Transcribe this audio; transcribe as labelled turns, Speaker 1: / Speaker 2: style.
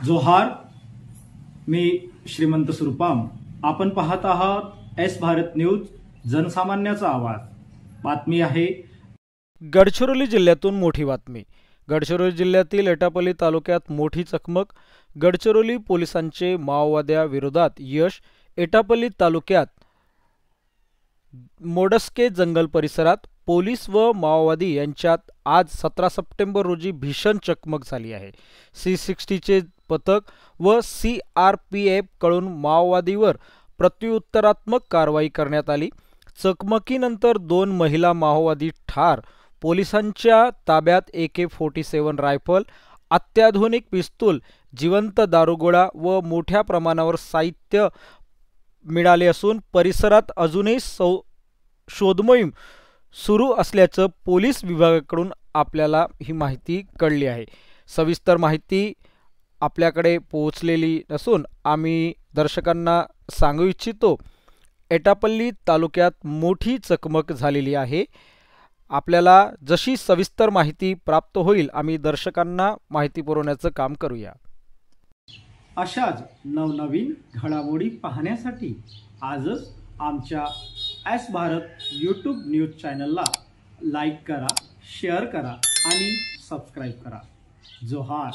Speaker 1: जोहार, मी श्रीमंत सुरपाम। आपण पाहत आहात एस भारत न्यूज, जनसामान्याचा आवाज। बातमी आहे
Speaker 2: गडचिरोली जिल्ह्यातून मोठी बातमी। गडचिरोली जिल्ह्यातील एटापल्ली तालुक्यात मोठी चकमक। गडचिरोली पोलिसांचे माओवाद्याविरोधात यश। एटापल्ली तालुक्यात मोडस्के जंगल परिसरात पोलीस व माओवादी यांच्यात आज 17 सप्टेंबर रोजी भीषण चकमक झाली आहे। C60 चे पथक व CRPF कडून माओवादीवर प्रत्युत्तरात्मक कारवाई करण्यात आली। चकमकीनंतर 2 महिला माओवादी ठार। पोलिसांच्या ताब्यात AK-47 रायफल, अत्याधुनिक पिस्तूल, जिवंत दारुगोळा व मोठ्या प्रमाणावर साहित्य मिळाले असून परिसरात अजूनही शोधमोहीम सुरू असल्याचं पोलीस विभागाकडून आपल्याला ही माहिती कळली आहे। सविस्तर माहिती आपल्याकडे पोहोचलेली नसून आम्ही दर्शकांना सांगू इच्छितो, एटापल्ली तालुक्यात मोठी चकमक झालेली आहे। आपल्याला जशी सविस्तर माहिती प्राप्त होईल आम्ही दर्शकांना माहिती पुरवण्याचं काम करूया।
Speaker 1: अशाच नवनवीन घडामोडी पाहण्यासाठी आजच आमच्या एस भारत यूट्यूब न्यूज चॅनलला लाईक करा, शेअर करा आणि सबस्क्राईब करा। जोहार।